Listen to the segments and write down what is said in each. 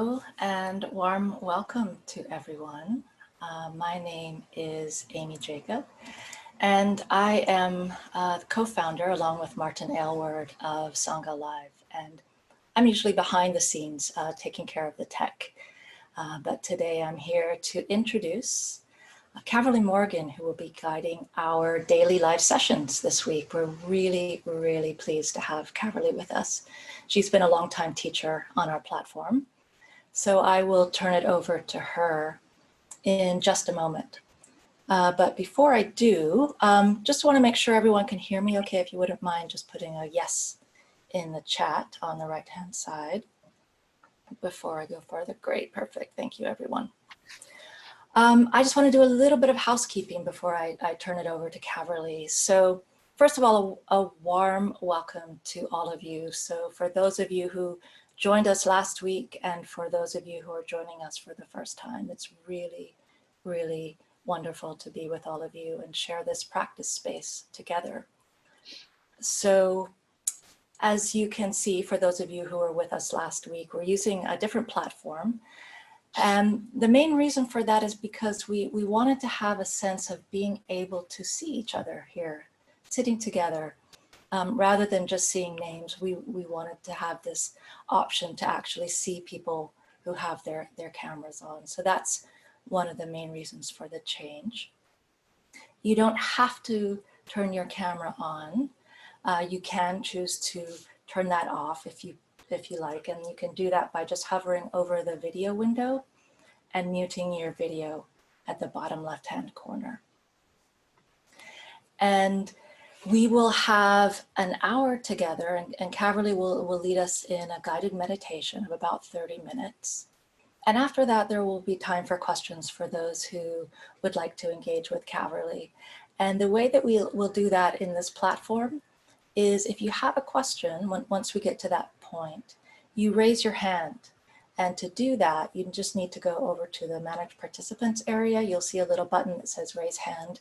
Hello and warm welcome to everyone. My name is Amy Jacob, and I am the co-founder along with Martin Aylward of Sangha Live. And I'm usually behind the scenes taking care of the tech. But today I'm here to introduce Caverly Morgan, who will be guiding our daily live sessions this week. We're really, really pleased to have Caverly with us. She's been a longtime teacher on our platform. So I will turn it over to her in just a moment. But before I do, just want to make sure everyone can hear me okay. If you wouldn't mind just putting a yes in the chat on the right-hand side before I go further. Great, perfect. Thank you, everyone. I just want to do a little bit of housekeeping before I turn it over to Caverly. So first of all, a warm welcome to all of you. So for those of you who joined us last week, and for those of you who are joining us for the first time, it's really, really wonderful to be with all of you and share this practice space together. So as you can see, for those of you who were with us last week, we're using a different platform. And the main reason for that is because we wanted to have a sense of being able to see each other here, sitting together. Rather than just seeing names, we wanted to have this option to actually see people who have their cameras on. So that's one of the main reasons for the change. You don't have to turn your camera on. You can choose to turn that off if you like, and you can do that by just hovering over the video window and muting your video at the bottom left-hand corner. And we will have an hour together, and Caverly will lead us in a guided meditation of about 30 minutes. And after that, there will be time for questions for those who would like to engage with Caverly. And the way that we'll do that in this platform is if you have a question, once we get to that point, you raise your hand. And to do that, you just need to go over to the Manage Participants area. You'll see a little button that says Raise Hand,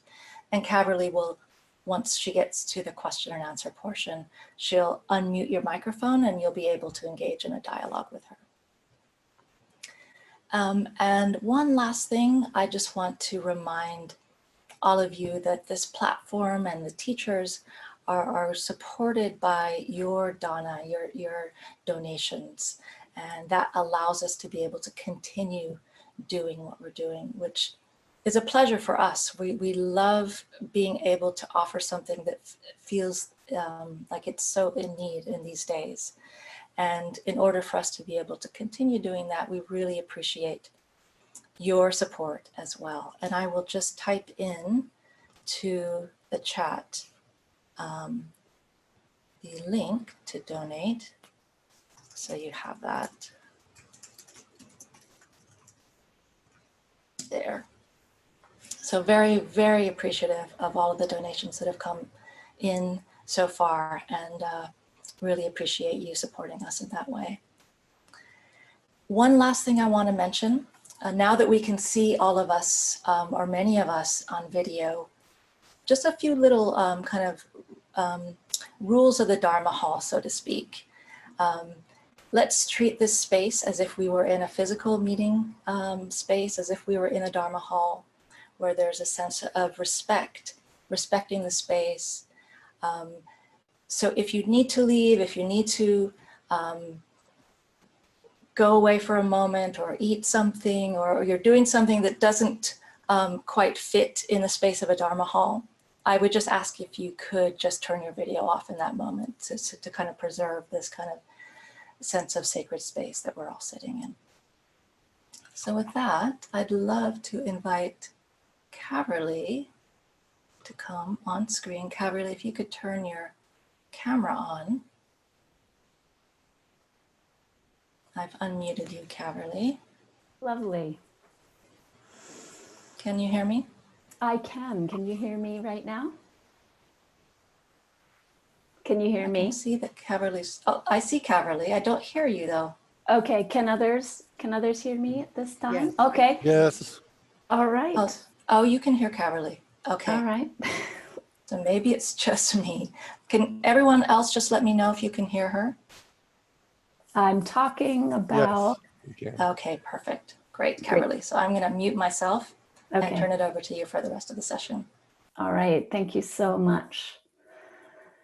and Caverly will, once she gets to the question and answer portion, she'll unmute your microphone and you'll be able to engage in a dialogue with her. And one last thing, I just want to remind all of you that this platform and the teachers are supported by your dana, your donations. And that allows us to be able to continue doing what we're doing, which is a pleasure for us. We love being able to offer something that feels like it's so in need in these days. And in order for us to be able to continue doing that, we really appreciate your support as well. And I will just type in to the chat the link to donate. So you have that there. So very, very appreciative of all of the donations that have come in so far, and really appreciate you supporting us in that way. One last thing I want to mention, now that we can see all of us, or many of us on video, just a few little rules of the Dharma Hall, so to speak. Let's treat this space as if we were in a physical meeting space, as if we were in a Dharma Hall, where there's a sense of respecting the space. So if you need to leave, if you need to go away for a moment or eat something, or you're doing something that doesn't quite fit in the space of a Dharma Hall, I would just ask if you could just turn your video off in that moment to kind of preserve this kind of sense of sacred space that we're all sitting in. So with that, I'd love to invite Caverly to come on screen. Caverly, if you could turn your camera on. I've unmuted you, Caverly. Lovely. Can you hear me? I can. Can you hear me right now? Can you hear me? I can see that Caverly's, oh, I see Caverly. I don't hear you though. Okay, can others hear me at this time? Yes. Okay. Yes. All right. Oh, you can hear Caverly. Okay. All right. So maybe it's just me. Can everyone else just let me know if you can hear her? I'm talking about We can. Okay, perfect. Great, Caverly. So I'm going to mute myself and turn it over to you for the rest of the session. All right. Thank you so much.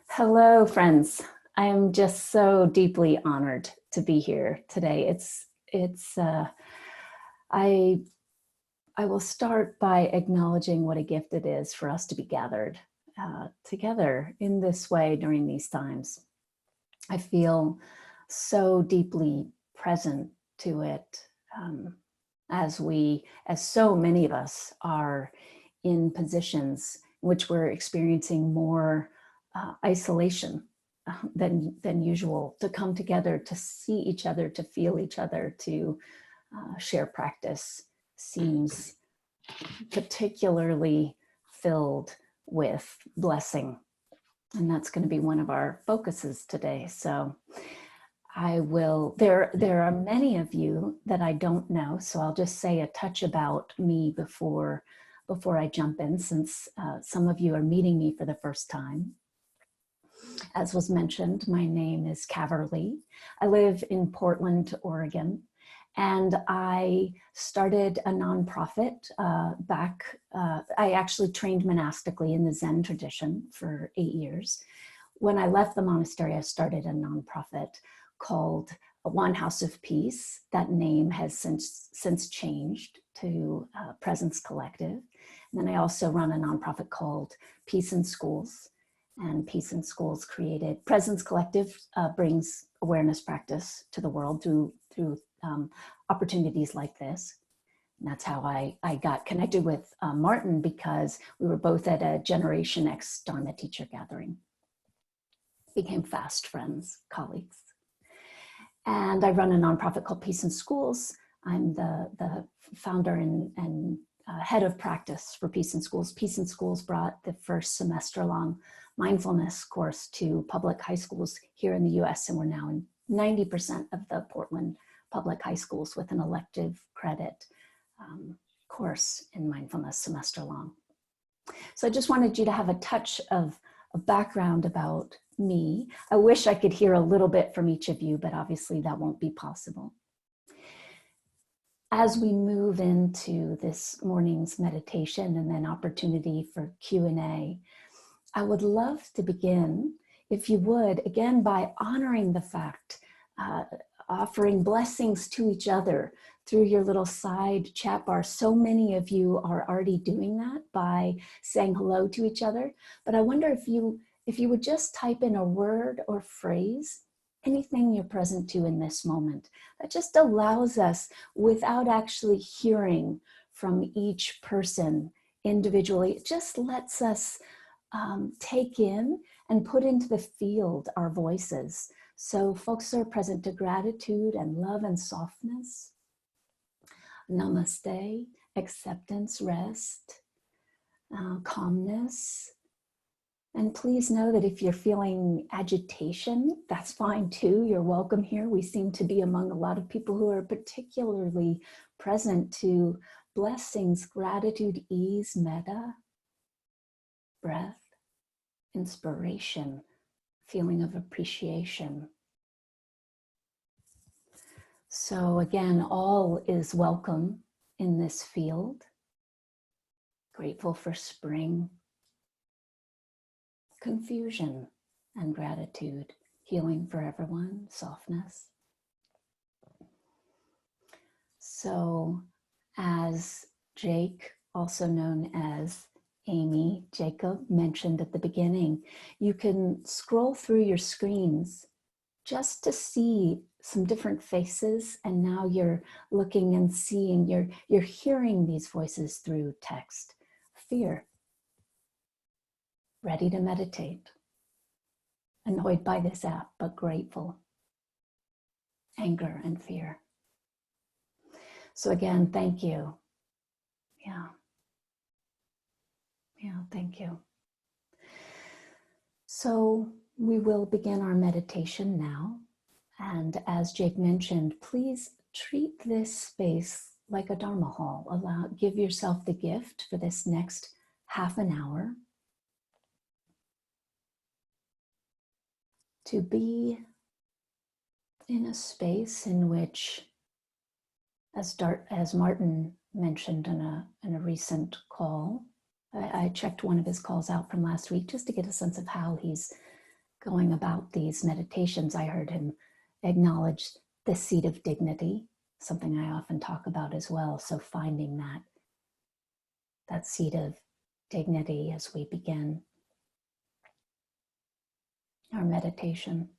Hello, friends. I am just so deeply honored to be here today. I will start by acknowledging what a gift it is for us to be gathered together in this way during these times. I feel so deeply present to it as so many of us are in positions in which we're experiencing more isolation than usual, to come together, to see each other, to feel each other, to share practice seems particularly filled with blessing. And that's going to be one of our focuses today. So there are many of you that I don't know, so I'll just say a touch about me before I jump in, since some of you are meeting me for the first time. As was mentioned, my name is Caverly. I live in Portland, Oregon, and I started a nonprofit I actually trained monastically in the Zen tradition for 8 years. When I left the monastery, I started a nonprofit called One House of Peace. That name has since changed to Presence Collective. And then I also run a nonprofit called Peace in Schools. And Peace in Schools Presence Collective brings awareness practice to the world through opportunities like this. And that's how I got connected with Martin, because we were both at a Generation X Dharma teacher gathering. Became fast friends, colleagues. And I run a nonprofit called Peace in Schools. I'm the founder and head of practice for Peace in Schools. Peace in Schools brought the first semester-long mindfulness course to public high schools here in the US, and we're now in 90% of the Portland public high schools with an elective credit course in mindfulness semester-long. So I just wanted you to have a touch of a background about me. I wish I could hear a little bit from each of you, but obviously that won't be possible. As we move into this morning's meditation and then opportunity for Q&A, I would love to begin, if you would, again, by honoring the fact, offering blessings to each other through your little side chat bar. So many of you are already doing that by saying hello to each other. But I wonder if you would just type in a word or phrase, anything you're present to in this moment. That just allows us, without actually hearing from each person individually, it just lets us take in and put into the field our voices. So folks are present to gratitude and love and softness. Namaste, acceptance, rest, calmness. And please know that if you're feeling agitation, that's fine too. You're welcome here. We seem to be among a lot of people who are particularly present to blessings, gratitude, ease, metta, breath, inspiration, feeling of appreciation. So again, all is welcome in this field. Grateful for spring, confusion and gratitude, healing for everyone, softness. So as Jake, also known as Amy Jacob, mentioned at the beginning, you can scroll through your screens just to see some different faces, and now you're looking and seeing, you're hearing these voices through text. Fear, ready to meditate, annoyed by this app, but grateful. Anger and fear. So again, thank you. Yeah, thank you. So we will begin our meditation now. And as Jake mentioned, please treat this space like a Dharma hall. Give yourself the gift for this next half an hour to be in a space in which As Martin mentioned in a recent call, I checked one of his calls out from last week just to get a sense of how he's going about these meditations. I heard him acknowledge the seat of dignity, something I often talk about as well. So finding that seat of dignity as we begin our meditation.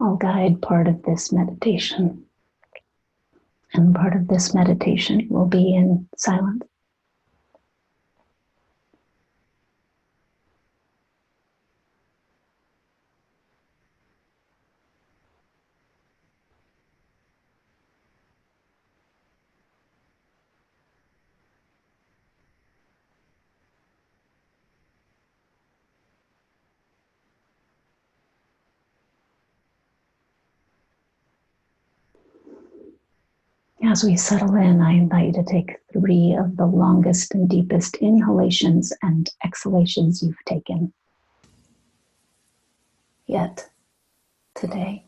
I'll guide part of this meditation, and part of this meditation will be in silence. As we settle in, I invite you to take 3 of the longest and deepest inhalations and exhalations you've taken yet today.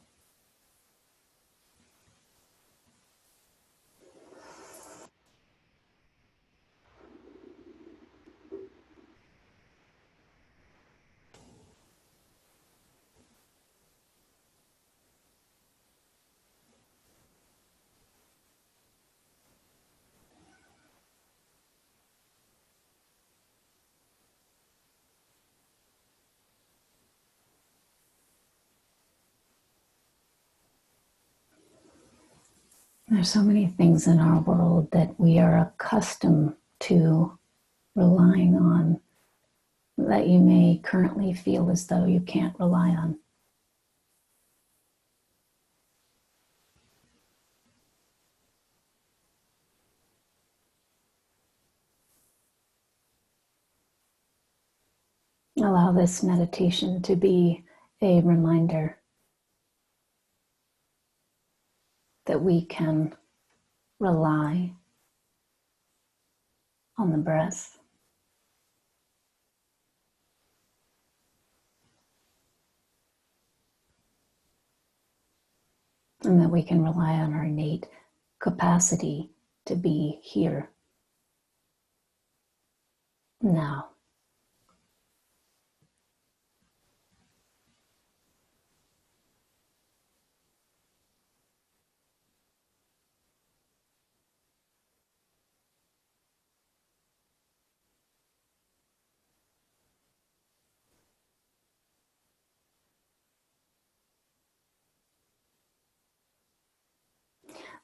There's so many things in our world that we are accustomed to relying on that you may currently feel as though you can't rely on. Allow this meditation to be a reminder that we can rely on the breath, and that we can rely on our innate capacity to be here now.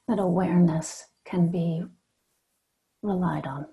That awareness can be relied on.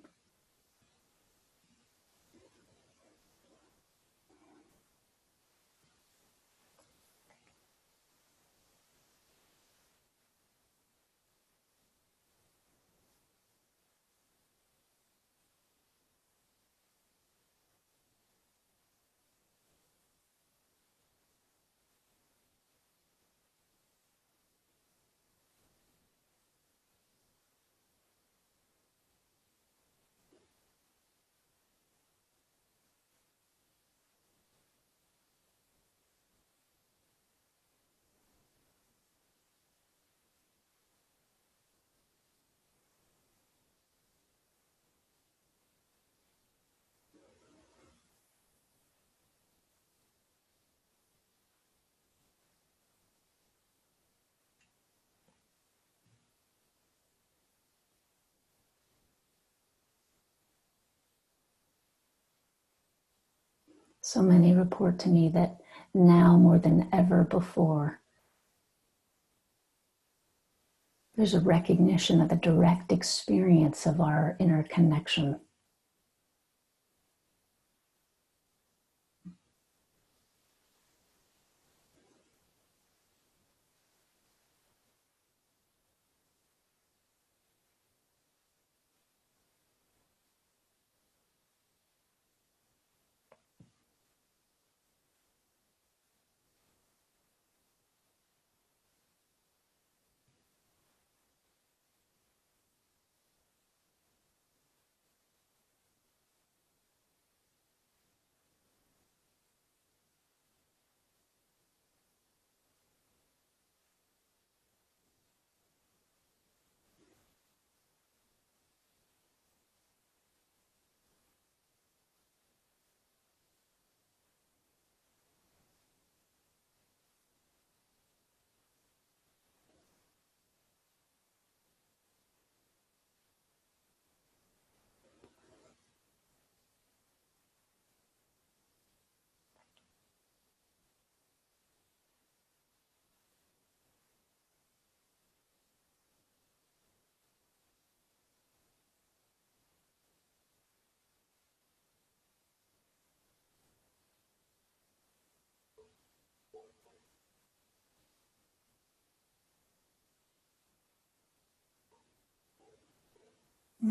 So many report to me that now more than ever before, there's a recognition of a direct experience of our inner connection.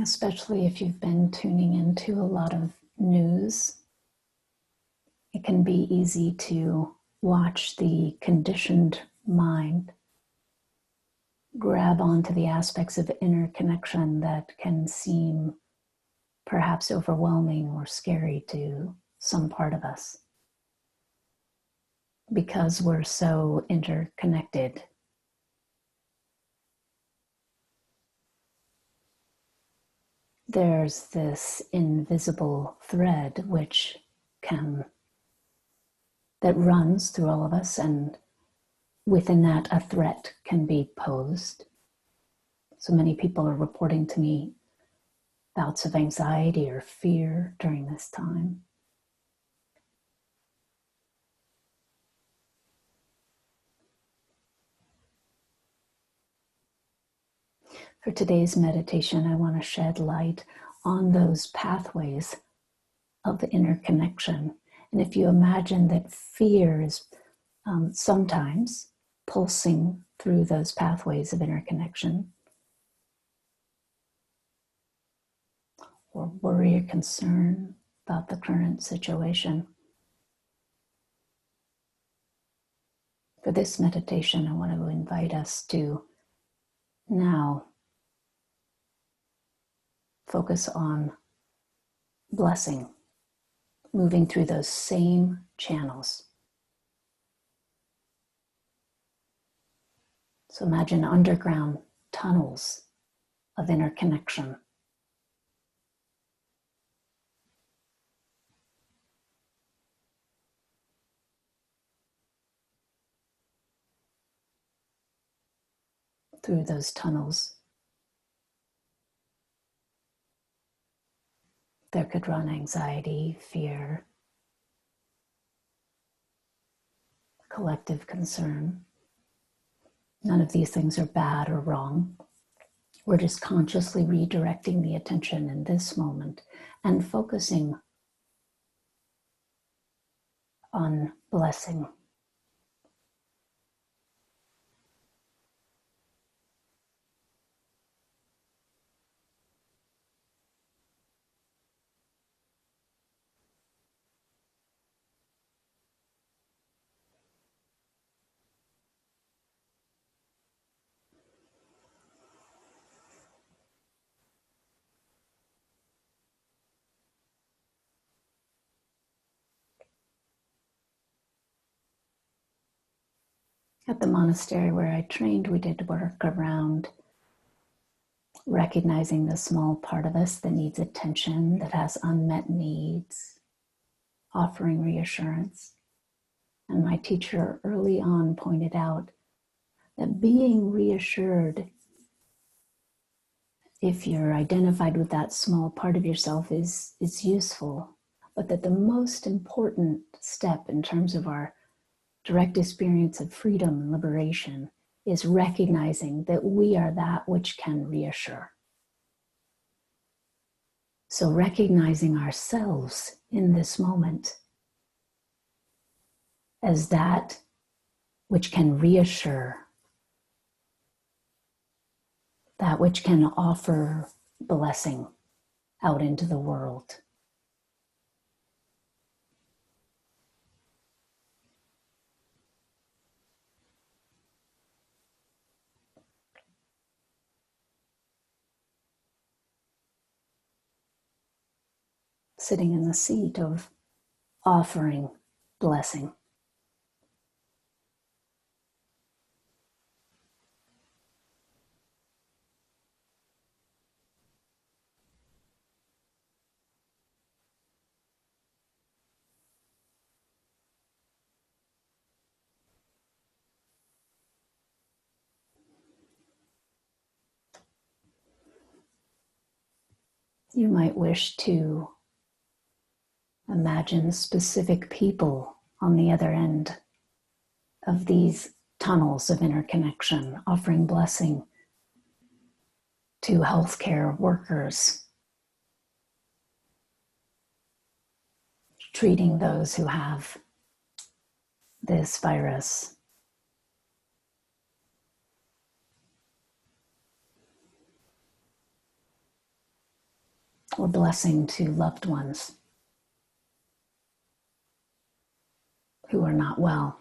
Especially if you've been tuning into a lot of news, it can be easy to watch the conditioned mind grab onto the aspects of inner connection that can seem perhaps overwhelming or scary to some part of us because we're so interconnected. There's this invisible thread that runs through all of us, and within that a threat can be posed. So many people are reporting to me bouts of anxiety or fear during this time. For today's meditation, I want to shed light on those pathways of interconnection. And if you imagine that fear is sometimes pulsing through those pathways of interconnection, or worry or concern about the current situation. For this meditation, I want to invite us to now focus on blessing, moving through those same channels. So imagine underground tunnels of interconnection. Through those tunnels, there could run anxiety, fear, collective concern. None of these things are bad or wrong. We're just consciously redirecting the attention in this moment and focusing on blessing. At the monastery where I trained, we did work around recognizing the small part of us that needs attention, that has unmet needs, offering reassurance. And my teacher early on pointed out that being reassured, if you're identified with that small part of yourself, is useful. but that the most important step in terms of our direct experience of freedom and liberation is recognizing that we are that which can reassure. So recognizing ourselves in this moment as that which can reassure, that which can offer blessing out into the world. Sitting in the seat of offering blessing. You might wish to imagine specific people on the other end of these tunnels of interconnection, offering blessing to healthcare workers, treating those who have this virus, or blessing to loved ones who are not well.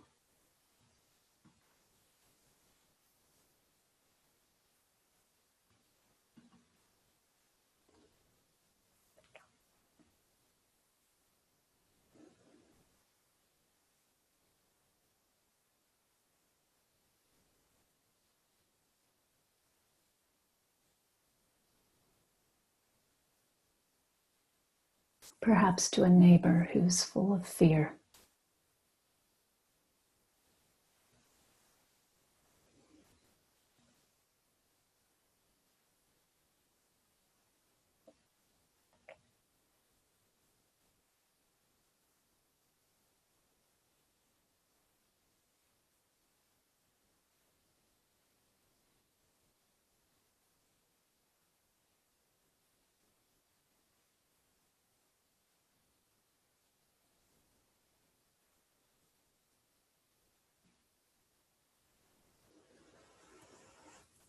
Perhaps to a neighbor who's full of fear.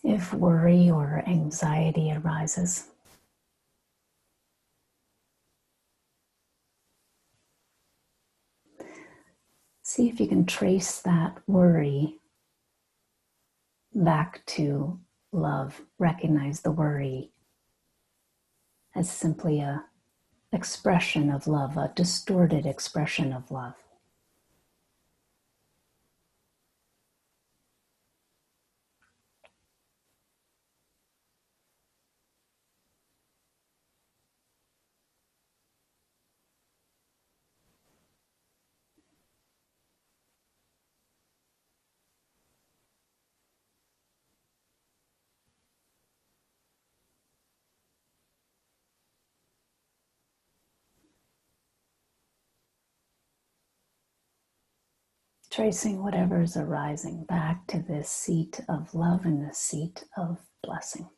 If worry or anxiety arises, see if you can trace that worry back to love. Recognize the worry as simply a expression of love, a distorted expression of love. Tracing whatever is arising back to this seat of love and this seat of blessing.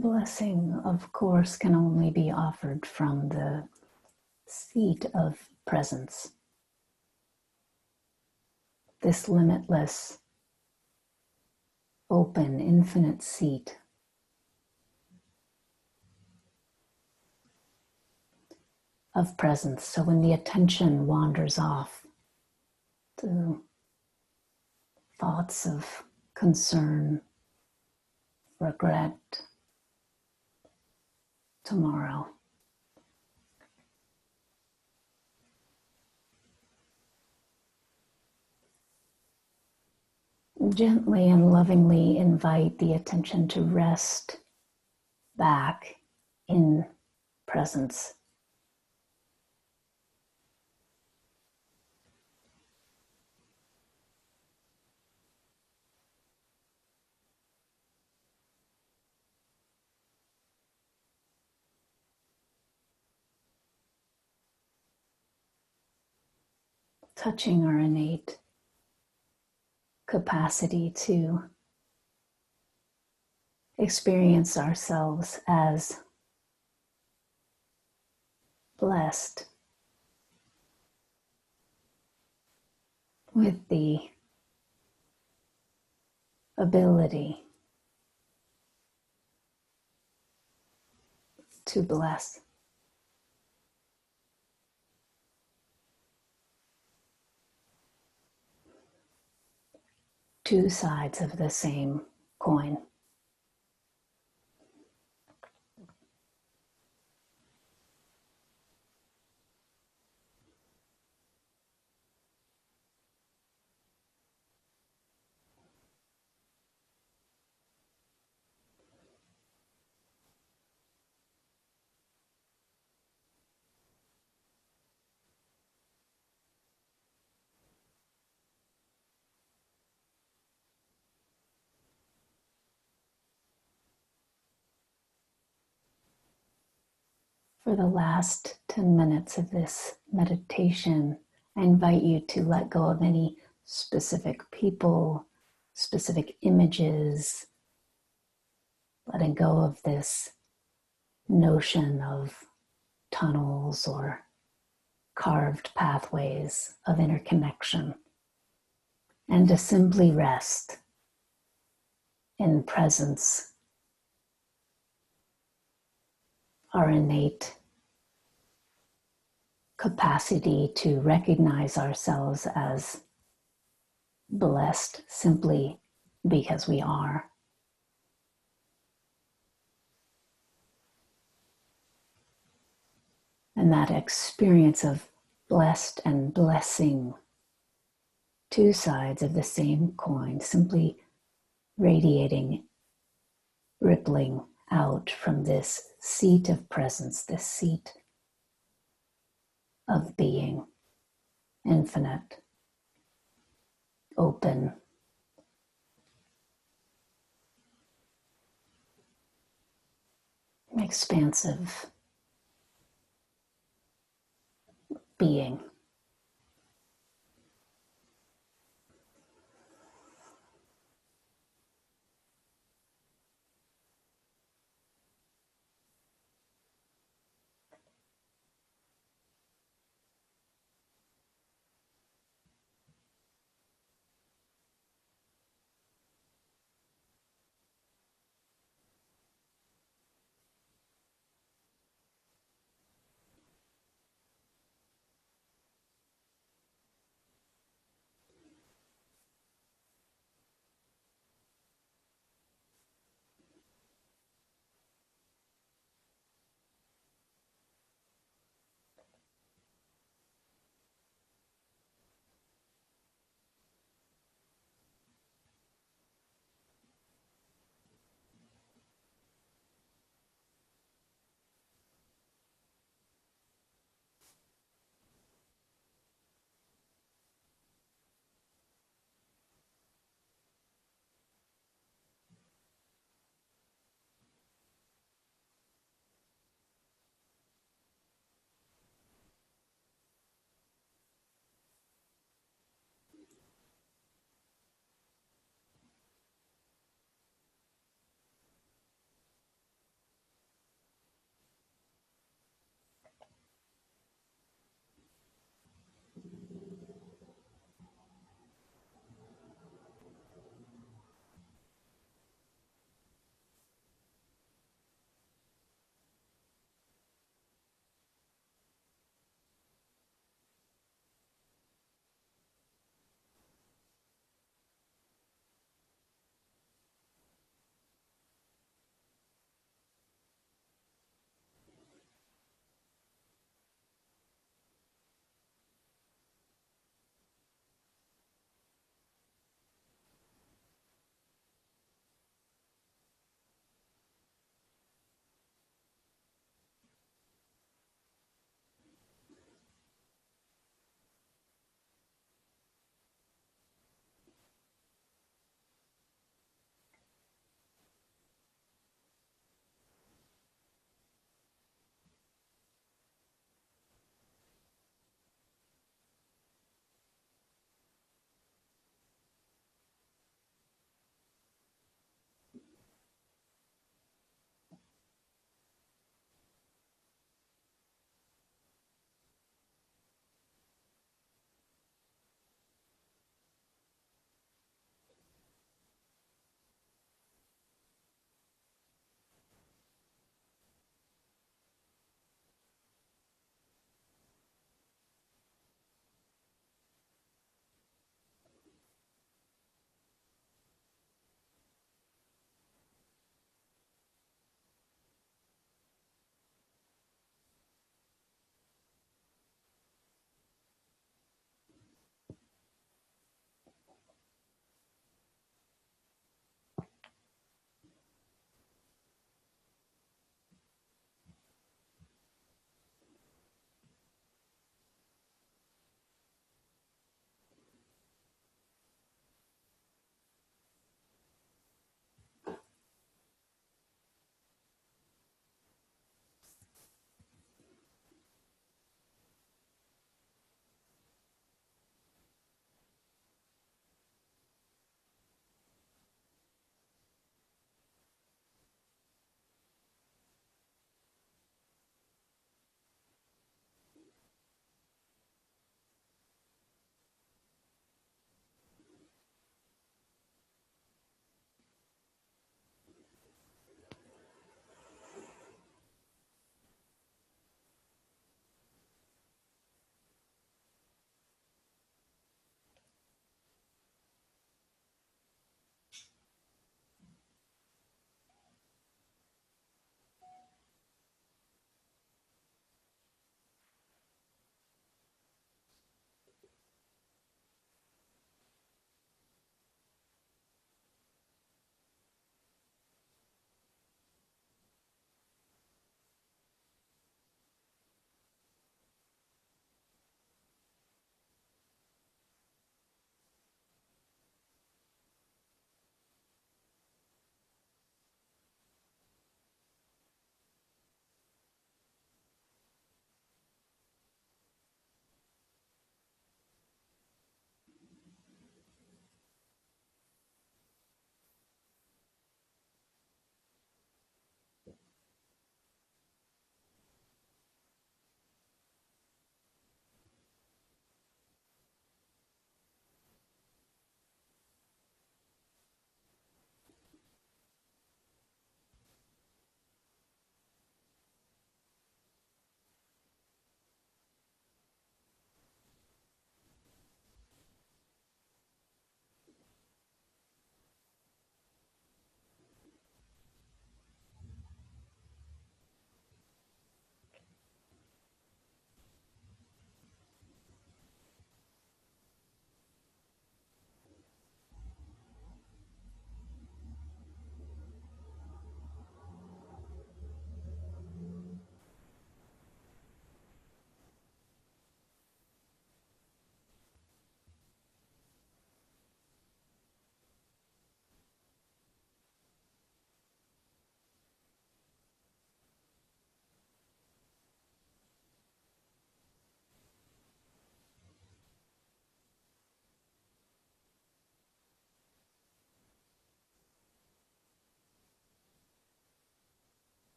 Blessing, of course, can only be offered from the seat of presence. This limitless, open, infinite seat of presence. So when the attention wanders off to thoughts of concern, regret, tomorrow, gently and lovingly invite the attention to rest back in presence. Touching our innate capacity to experience ourselves as blessed with the ability to bless. Two sides of the same coin. For the last 10 minutes of this meditation, I invite you to let go of any specific people, specific images, letting go of this notion of tunnels or carved pathways of interconnection, and to simply rest in presence, our innate capacity to recognize ourselves as blessed simply because we are. And that experience of blessed and blessing, two sides of the same coin, simply radiating, rippling out from this seat of presence, this seat of being, infinite, open, expansive being.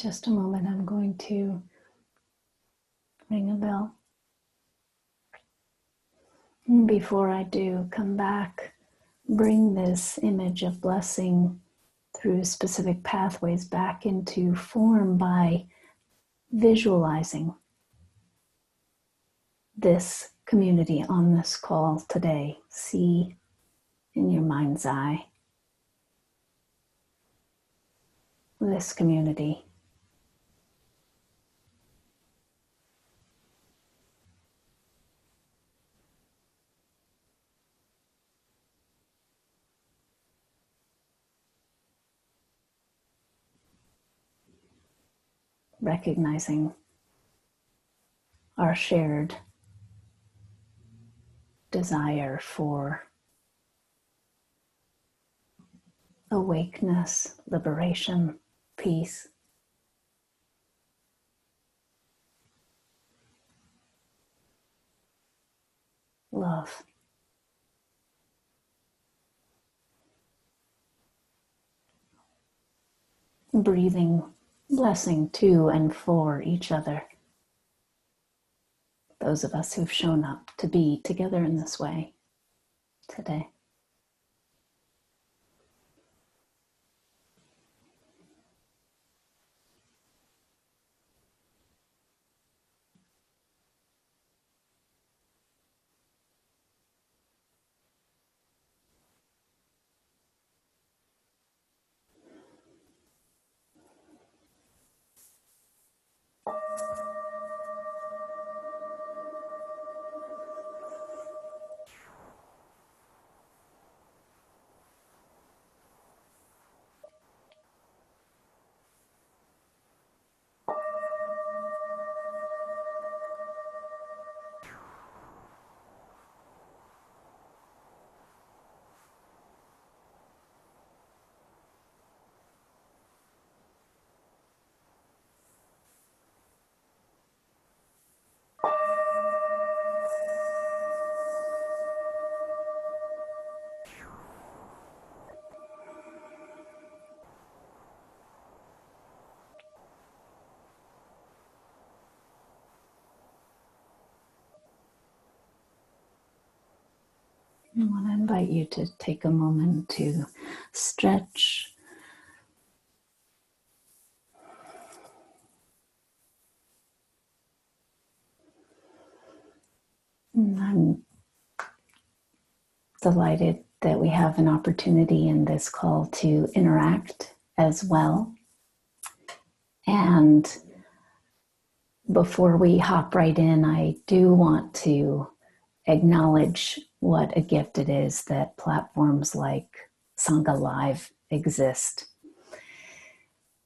just a moment. I'm going to ring a bell. Before I do, come back, bring this image of blessing through specific pathways back into form by visualizing this community on this call today. See in your mind's eye this community. Recognizing our shared desire for awakeness, liberation, peace. Love. Breathing blessing to and for each other. Those of us who've shown up to be together in this way today. I want to invite you to take a moment to stretch. I'm delighted that we have an opportunity in this call to interact as well. And before we hop right in, I do want to acknowledge what a gift it is that platforms like Sangha Live exist.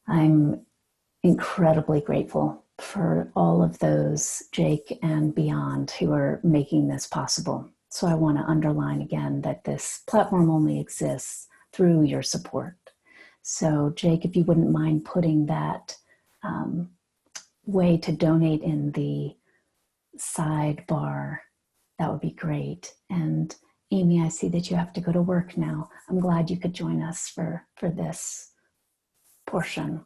I'm incredibly grateful for all of those, Jake and beyond, who are making this possible. So I want to underline again that this platform only exists through your support. So Jake, if you wouldn't mind putting that way to donate in the sidebar, that would be great. And Amy, I see that you have to go to work now. I'm glad you could join us for this portion.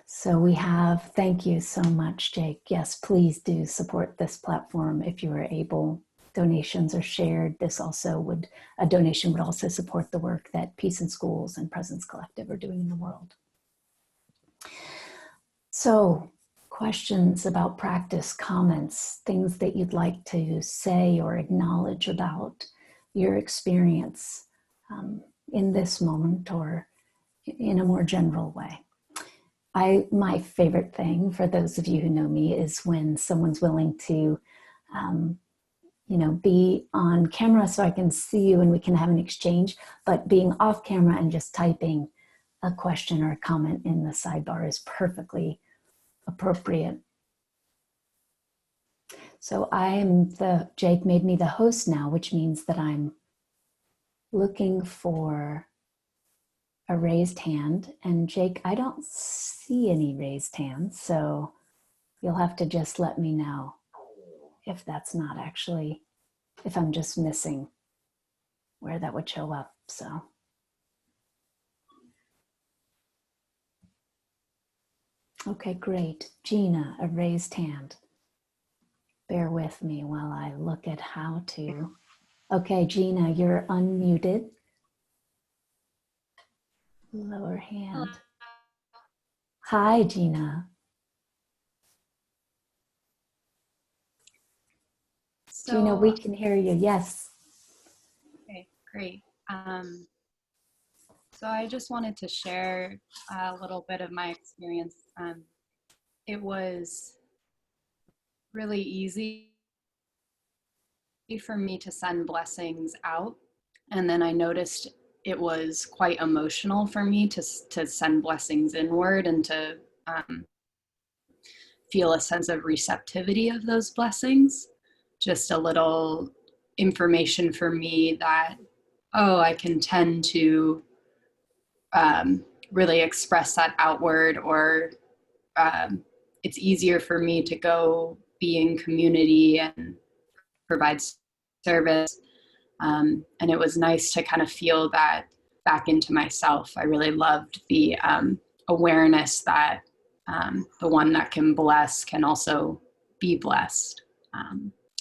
So we have, thank you so much, Jake. Yes, please do support this platform if you are able. Donations are shared. A donation would also support the work that Peace in Schools and Presence Collective are doing in the world. So, questions about practice, comments, things that you'd like to say or acknowledge about your experience in this moment or in a more general way. My favorite thing, for those of you who know me, is when someone's willing to be on camera so I can see you and we can have an exchange, but being off camera and just typing a question or a comment in the sidebar is perfectly appropriate. So Jake made me the host now, which means that I'm looking for a raised hand. And Jake, I don't see any raised hands, so you'll have to just let me know if that's not actually, if I'm just missing where that would show up. So Okay, great. Gina, a raised hand. Bear with me while I look at how to. Okay, Gina, you're unmuted. Lower Hello. hand. Hi, Gina. Gina, So, we can hear you. Yes. okay, great. So I just wanted to share a little bit of my experience. It was really easy for me to send blessings out, and then I noticed it was quite emotional for me to send blessings inward and to feel a sense of receptivity of those blessings. Just a little information for me that, oh, I can tend to really express that outward, or it's easier for me to go be in community and provide service. And it was nice to kind of feel that back into myself. I really loved the awareness that the one that can bless can also be blessed.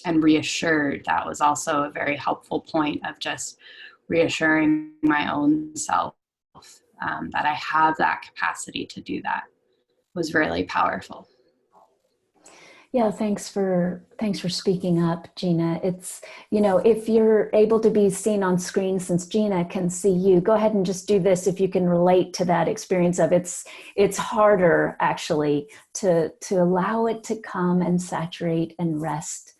And reassured, that was also a very helpful point of just reassuring my own self that I have that capacity to do that was really powerful. Yeah, thanks for speaking up, Gina. It's, if you're able to be seen on screen, since Gina can see you, go ahead and just do this if you can relate to that experience of it's harder actually to allow it to come and saturate and rest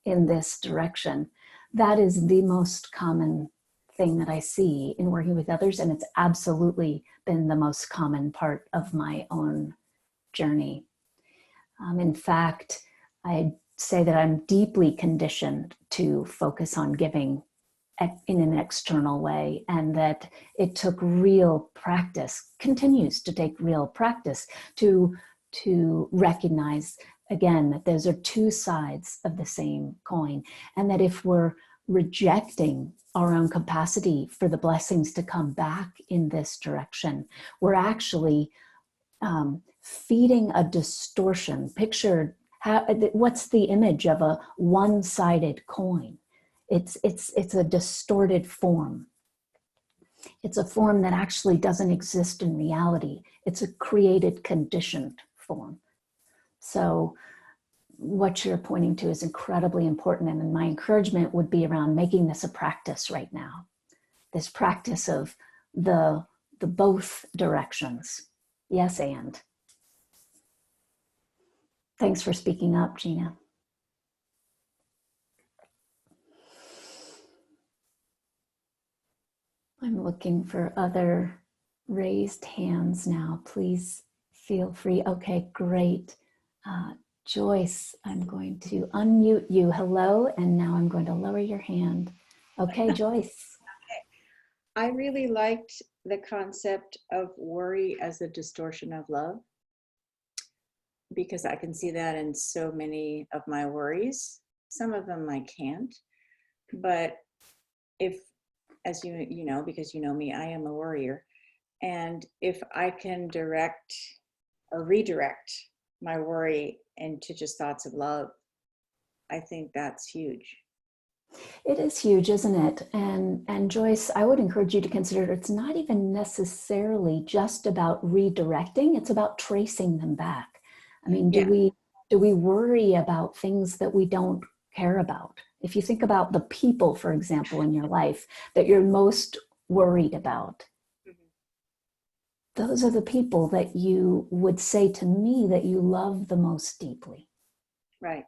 in this direction. That is the most common thing that I see in working with others, and it's absolutely been the most common part of my own journey. In fact, I'd say that I'm deeply conditioned to focus on giving in an external way, and that it took real practice, continues to take real practice to recognize again that those are two sides of the same coin, and that if we're rejecting our own capacity for the blessings to come back in this direction, we're actually feeding a distortion. Picture what's the image of a one-sided coin? It's a distorted form. It's a form that actually doesn't exist in reality. It's a created, conditioned form. So what you're pointing to is incredibly important, and my encouragement would be around making this a practice right now. This practice of the both directions. Yes, and. Thanks for speaking up, Gina. I'm looking for other raised hands now. Please feel free. Okay, great. Joyce, I'm going to unmute you. Hello, and now I'm going to lower your hand. Okay, Joyce. I really liked the concept of worry as a distortion of love, because I can see that in so many of my worries. Some of them I can't, but if, as you know, because you know me, I am a worrier. And if I can direct or redirect my worry into just thoughts of love, I think that's huge. It is huge, isn't it? And Joyce, I would encourage you to consider it's not even necessarily just about redirecting, it's about tracing them back. I mean, do we worry about things that we don't care about? If you think about the people, for example, in your life that you're most worried about, those are the people that you would say to me that you love the most deeply. Right.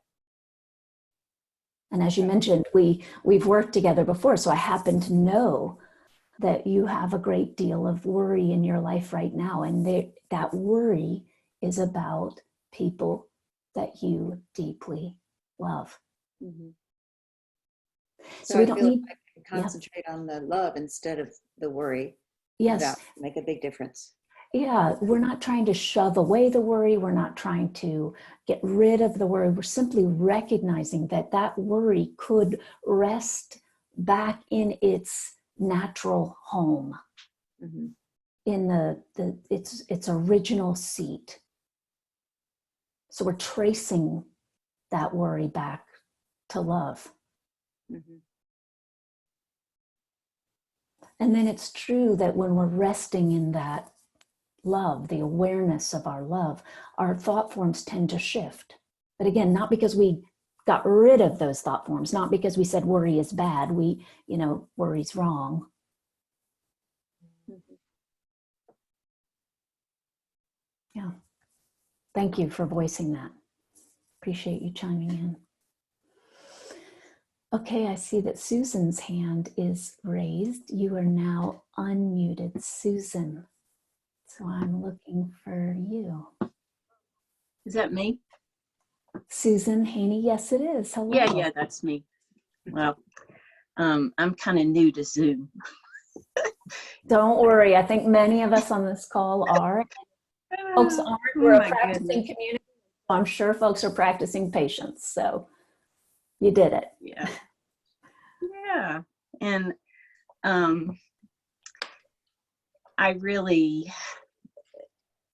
And as you mentioned, we've worked together before, so I happen to know that you have a great deal of worry in your life right now, and that worry is about people that you deeply love. Mm-hmm. So we don't need. I can concentrate on the love instead of the worry. Yes, that make a big difference. Yeah, we're not trying to shove away the worry. We're not trying to get rid of the worry. We're simply recognizing that that worry could rest back in its natural home, in its original seat. So we're tracing that worry back to love. Mm-hmm. And then it's true that when we're resting in that love, the awareness of our love, our thought forms tend to shift. But again, not because we got rid of those thought forms, not because we said worry is bad, worry's wrong. Mm-hmm. Yeah. Thank you for voicing that. Appreciate you chiming in. Okay, I see that Susan's hand is raised. You are now unmuted, Susan. So I'm looking for you. Is that me? Susan Haney, yes it is. Hello. Yeah, that's me. Well, I'm kind of new to Zoom. Don't worry. I think many of us on this call are. Folks aren't. We're a practicing community. I'm sure folks are practicing patience. So you did it. Yeah. And I really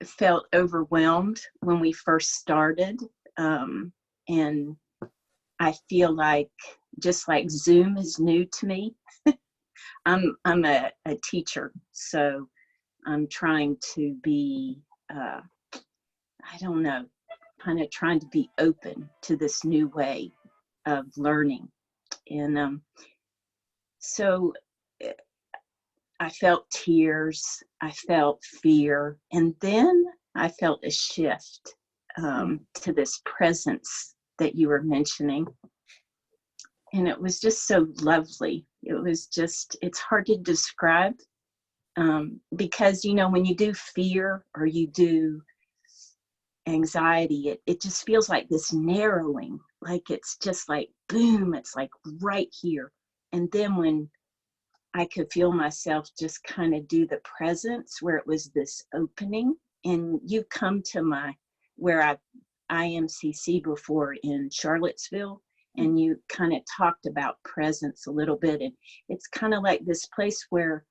felt overwhelmed when we first started. And I feel like, just like Zoom is new to me, I'm a teacher, so I'm trying to be, I don't know, kind of trying to be open to this new way of learning. And so I felt tears, I felt fear, and then I felt a shift to this presence that you were mentioning. And it was just so lovely. It was just, it's hard to describe because, when you do fear or you do anxiety, it just feels like this narrowing, like it's just like, boom, it's like right here. And then when I could feel myself just kind of do the presence where it was this opening, and you come to where I IMCC before in Charlottesville, and you kind of talked about presence a little bit. And it's kind of like this place where,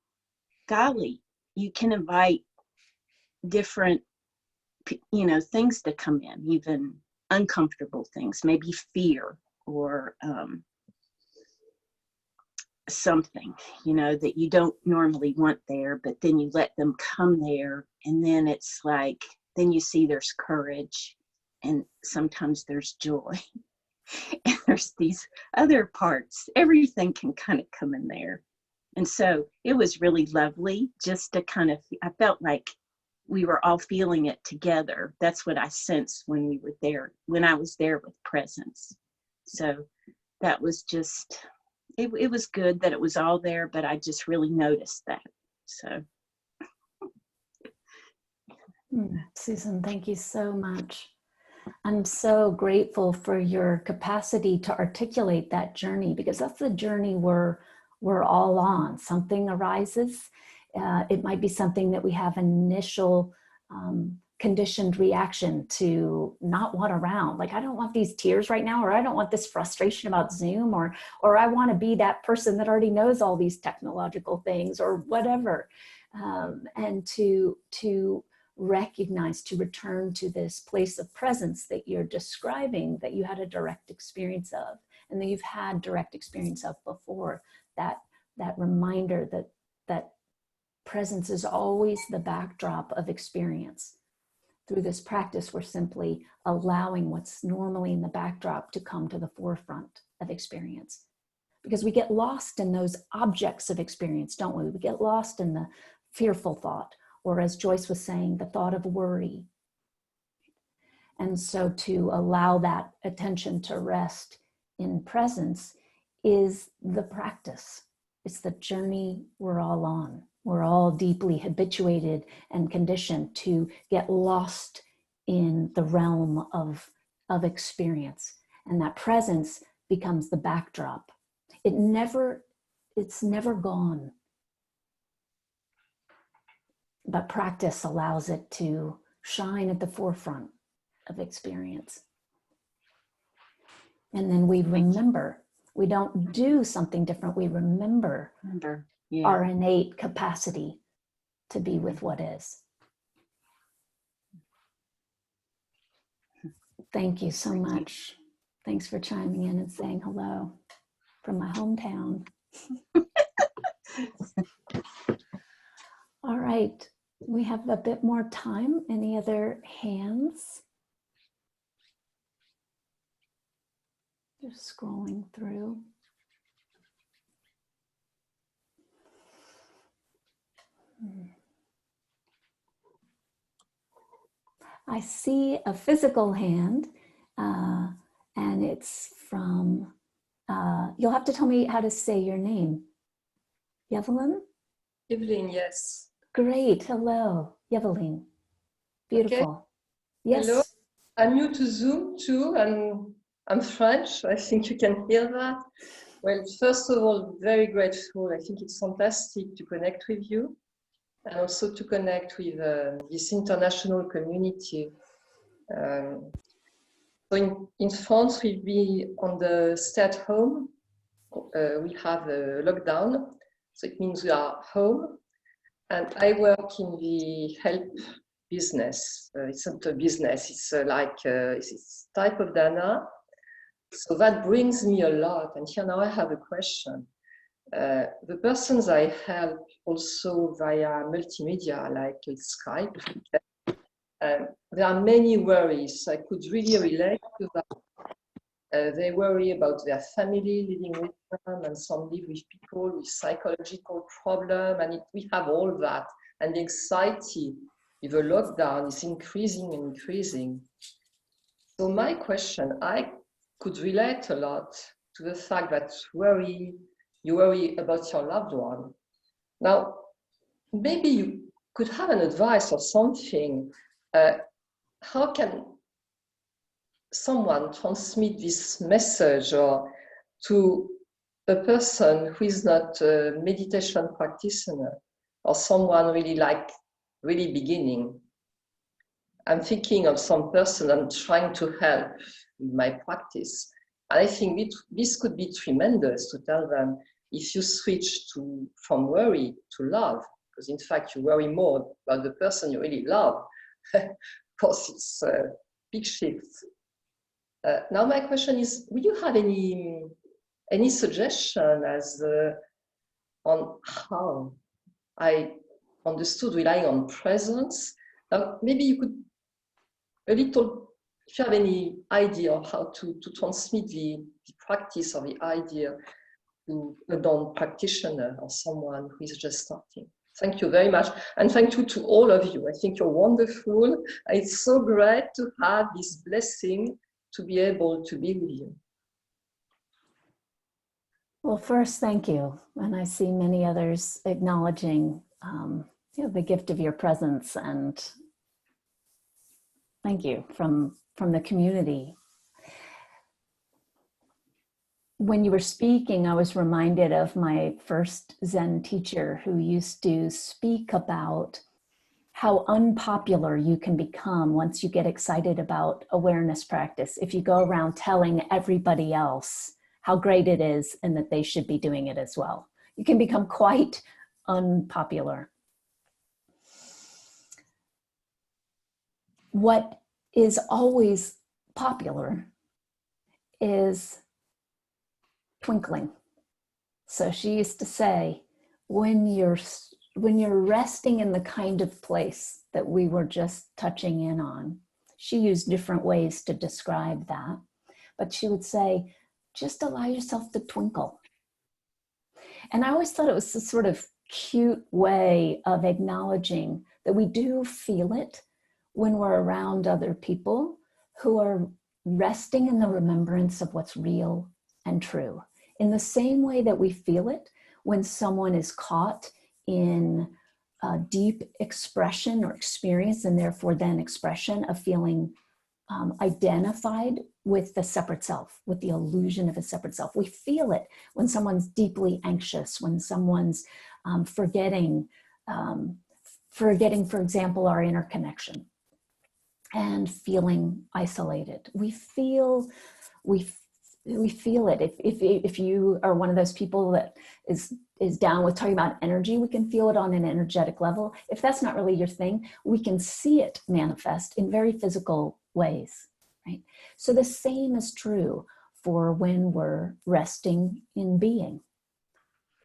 golly, you can invite different, things to come in, even uncomfortable things, maybe fear or something, that you don't normally want there, but then you let them come there. And then it's like, then you see there's courage, and sometimes there's joy. And there's these other parts. Everything can kind of come in there. And so it was really lovely just to I felt like we were all feeling it together. That's what I sensed when we were there, when I was there with presence. So that was just, it was good that it was all there, but I just really noticed that. So. Susan, thank you so much. I'm so grateful for your capacity to articulate that journey, because that's the journey we're all on. Something arises. It might be something that we have initial conditioned reaction to not want around. Like, I don't want these tears right now, or I don't want this frustration about Zoom, or I want to be that person that already knows all these technological things, or whatever. And to recognize, to return to this place of presence that you're describing, that you had a direct experience of, and that you've had direct experience of before, that reminder that presence is always the backdrop of experience. Through this practice, we're simply allowing what's normally in the backdrop to come to the forefront of experience, because we get lost in those objects of experience, don't we? We get lost in the fearful thought, or as Joyce was saying, the thought of worry. And so to allow that attention to rest in presence is the practice. It's the journey we're all on. We're all deeply habituated and conditioned to get lost in the realm of experience. And that presence becomes the backdrop. It's never gone. But practice allows it to shine at the forefront of experience. And then we remember. We don't do something different. We remember our innate capacity to be with what is. Thank you so much. Thanks for chiming in and saying hello from my hometown. All right, we have a bit more time. Any other hands? Just scrolling through. I see a physical hand, and it's from, you'll have to tell me how to say your name. Evelyn? Evelyn, yes. Great, hello, Evelyn. Beautiful. Okay. Yes. Hello. I'm new to Zoom too, and I'm French. I think you can hear that. Well, first of all, very grateful. I think it's fantastic to connect with you and also to connect with this international community. So in France, we'll be on the stay at home. We have a lockdown, so it means we are home. And I work in the help business. It's not a business, it's it's type of dana. So that brings me a lot. And here now I have a question. The persons I help also via multimedia, like Skype, there are many worries. I could really relate to that. They worry about their family living with them, and some live with people with psychological problems, and we have all that. And the anxiety with the lockdown is increasing and increasing. So my question, I could relate a lot to the fact that you worry about your loved one. Now, maybe you could have an advice or something. How can someone transmit this message or to a person who is not a meditation practitioner or someone really beginning? I'm thinking of some person I'm trying to help with my practice. And I think this could be tremendous to tell them, if you switch from worry to love, because in fact you worry more about the person you really love, of course it's a big shift. Now my question is, would you have any suggestion on how I understood relying on presence? Now maybe you could if you have any idea of how to transmit the practice or the idea to a non-practitioner or someone who is just starting. Thank you very much. And thank you to all of you. I think you're wonderful. It's so great to have this blessing to be able to be with you. Well, first, thank you. And I see many others acknowledging the gift of your presence, and thank you from the community. When you were speaking, I was reminded of my first Zen teacher who used to speak about how unpopular you can become once you get excited about awareness practice. If you go around telling everybody else how great it is and that they should be doing it as well, you can become quite unpopular. What is always popular is twinkling. So she used to say, when you're resting in the kind of place that we were just touching in on, she used different ways to describe that, but she would say, just allow yourself to twinkle. And I always thought it was a sort of cute way of acknowledging that we do feel it when we're around other people who are resting in the remembrance of what's real and true. In the same way that we feel it when someone is caught in a deep expression or experience, and therefore then expression of feeling identified with the separate self, with the illusion of a separate self. We feel it when someone's deeply anxious, when someone's forgetting, for example, our inner connection and feeling isolated. We feel it. If you are one of those people that is down with talking about energy, we can feel it on an energetic level. If that's not really your thing, we can see it manifest in very physical ways. right? So the same is true for when we're resting in being.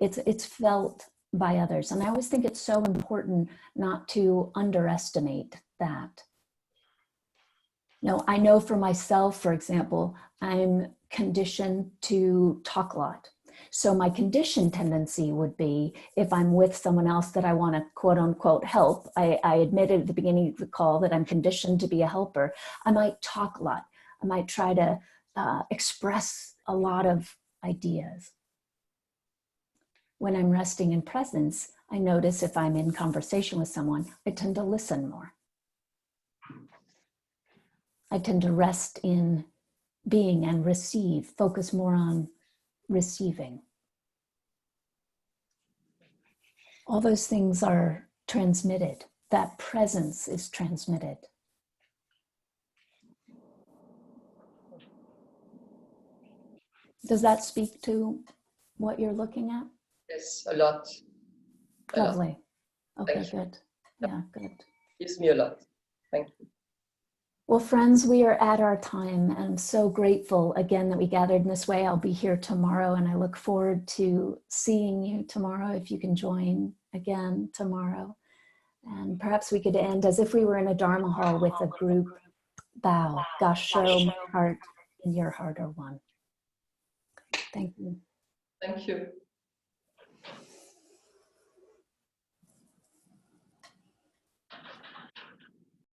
It's felt by others. And I always think it's so important not to underestimate that. I know for myself, for example, I'm conditioned to talk a lot. So my conditioned tendency would be, if I'm with someone else that I want to quote unquote help, I admitted at the beginning of the call that I'm conditioned to be a helper. I might talk a lot. I might try to express a lot of ideas. When I'm resting in presence, I notice if I'm in conversation with someone, I tend to listen more. I tend to rest in being and receive, focus more on receiving. All those things are transmitted. That presence is transmitted. Does that speak to what you're looking at? Yes, a lot. A lot. Lovely. Okay, Thank you. good. Yeah, good. Gives me a lot. Thank you. Well, friends, we are at our time. I'm so grateful again that we gathered in this way. I'll be here tomorrow, and I look forward to seeing you tomorrow if you can join again tomorrow. And perhaps we could end as if we were in a Dharma hall with a group bow. Gasho, my heart and your heart are one. Thank you. Thank you.